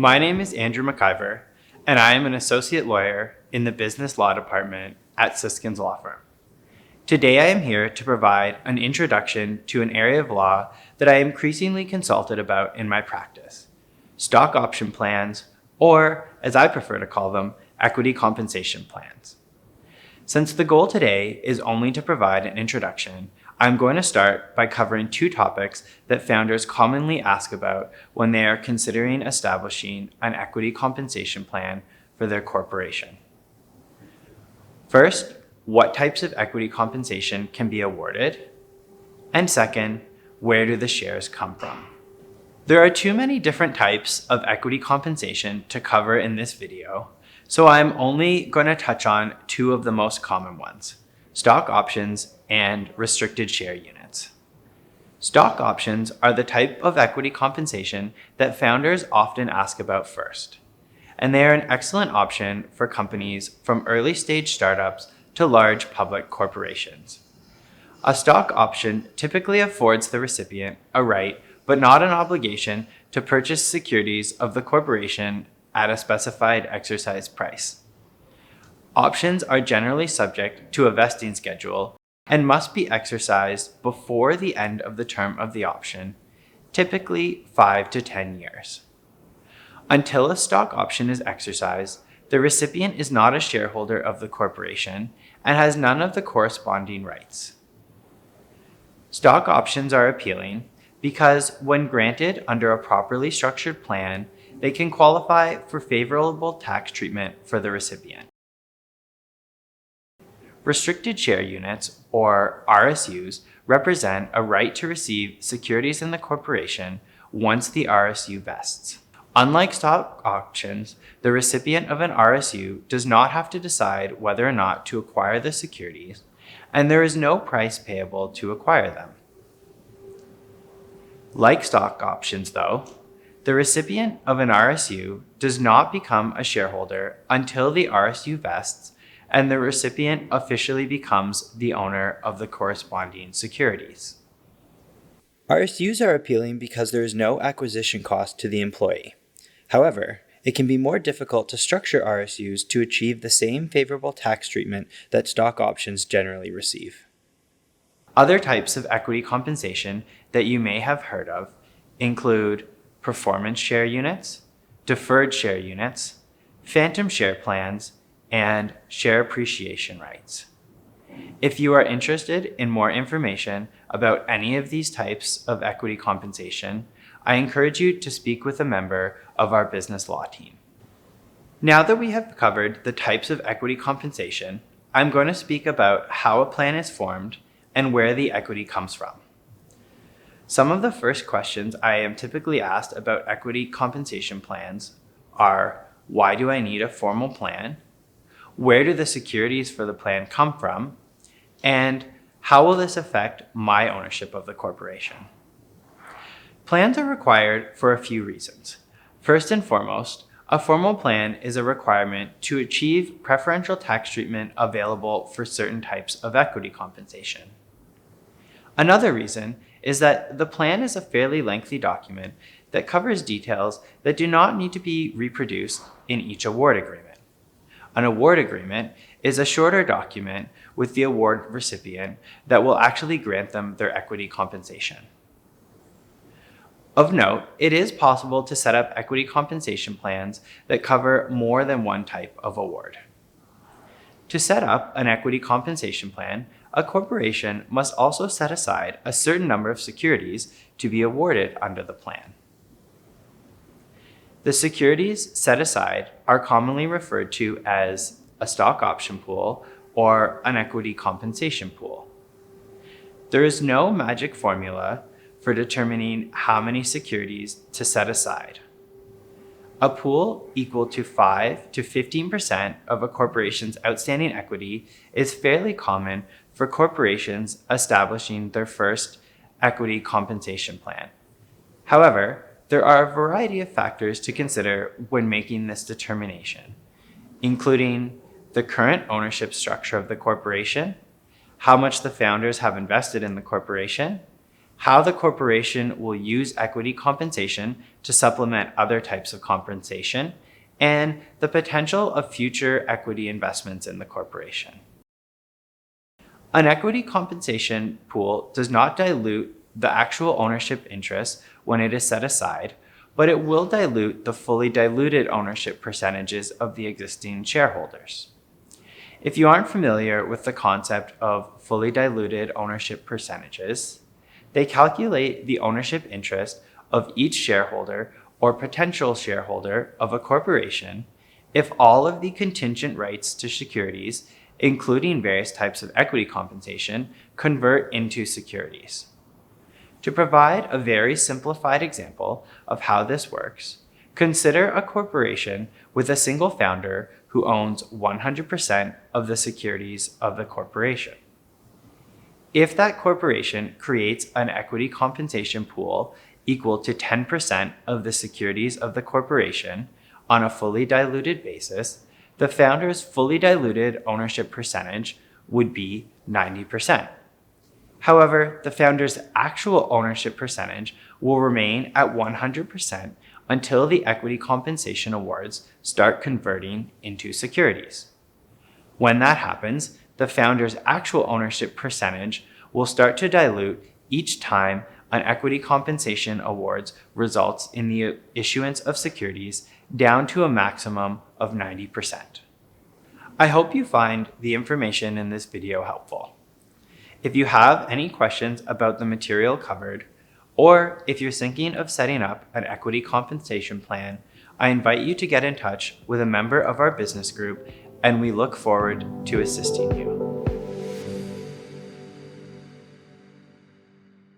My name is Andrew MacIver, and I am an associate lawyer in the business law department at Siskinds Law Firm. Today I am here to provide an introduction to an area of law that I am increasingly consulted about in my practice: stock option plans, or as I prefer to call them, equity compensation plans. Since the goal today is only to provide an introduction, I'm going to start by covering two topics that founders commonly ask about when they are considering establishing an equity compensation plan for their corporation. First, what types of equity compensation can be awarded? And second, where do the shares come from? There are too many different types of equity compensation to cover in this video, so I'm only going to touch on two of the most common ones: stock options and restricted share units. Stock options are the type of equity compensation that founders often ask about first, and they are an excellent option for companies from early stage startups to large public corporations. A stock option typically affords the recipient a right, but not an obligation, to purchase securities of the corporation at a specified exercise price. Options are generally subject to a vesting schedule and must be exercised before the end of the term of the option, typically 5 to 10 years. Until a stock option is exercised, the recipient is not a shareholder of the corporation and has none of the corresponding rights. Stock options are appealing because, when granted under a properly structured plan, they can qualify for favorable tax treatment for the recipient. Restricted share units, or RSUs, represent a right to receive securities in the corporation once the RSU vests. Unlike stock options, the recipient of an RSU does not have to decide whether or not to acquire the securities, and there is no price payable to acquire them. Like stock options, though, the recipient of an RSU does not become a shareholder until the RSU vests and the recipient officially becomes the owner of the corresponding securities. RSUs are appealing because there is no acquisition cost to the employee. However, it can be more difficult to structure RSUs to achieve the same favorable tax treatment that stock options generally receive. Other types of equity compensation that you may have heard of include performance share units, deferred share units, phantom share plans, and share appreciation rights. If you are interested in more information about any of these types of equity compensation, I encourage you to speak with a member of our business law team. Now that we have covered the types of equity compensation, I'm going to speak about how a plan is formed and where the equity comes from. Some of the first questions I am typically asked about equity compensation plans are: why do I need a formal plan? Where do the securities for the plan come from? And how will this affect my ownership of the corporation? Plans are required for a few reasons. First and foremost, a formal plan is a requirement to achieve preferential tax treatment available for certain types of equity compensation. Another reason is that the plan is a fairly lengthy document that covers details that do not need to be reproduced in each award agreement. An award agreement is a shorter document with the award recipient that will actually grant them their equity compensation. Of note, it is possible to set up equity compensation plans that cover more than one type of award. To set up an equity compensation plan, a corporation must also set aside a certain number of securities to be awarded under the plan. The securities set aside are commonly referred to as a stock option pool or an equity compensation pool. There is no magic formula for determining how many securities to set aside. A pool equal to 5 to 15% of a corporation's outstanding equity is fairly common for corporations establishing their first equity compensation plan. However, there are a variety of factors to consider when making this determination, including the current ownership structure of the corporation, how much the founders have invested in the corporation, how the corporation will use equity compensation to supplement other types of compensation, and the potential of future equity investments in the corporation. An equity compensation pool does not dilute the actual ownership interest when it is set aside, but it will dilute the fully diluted ownership percentages of the existing shareholders. If you aren't familiar with the concept of fully diluted ownership percentages, they calculate the ownership interest of each shareholder or potential shareholder of a corporation if all of the contingent rights to securities, including various types of equity compensation, convert into securities. To provide a very simplified example of how this works, consider a corporation with a single founder who owns 100% of the securities of the corporation. If that corporation creates an equity compensation pool equal to 10% of the securities of the corporation on a fully diluted basis, the founder's fully diluted ownership percentage would be 90%. However, the founder's actual ownership percentage will remain at 100% until the equity compensation awards start converting into securities. When that happens, the founder's actual ownership percentage will start to dilute each time an equity compensation awards results in the issuance of securities down to a maximum of 90%. I hope you find the information in this video helpful. If you have any questions about the material covered, or if you're thinking of setting up an equity compensation plan, I invite you to get in touch with a member of our business group, and we look forward to assisting you.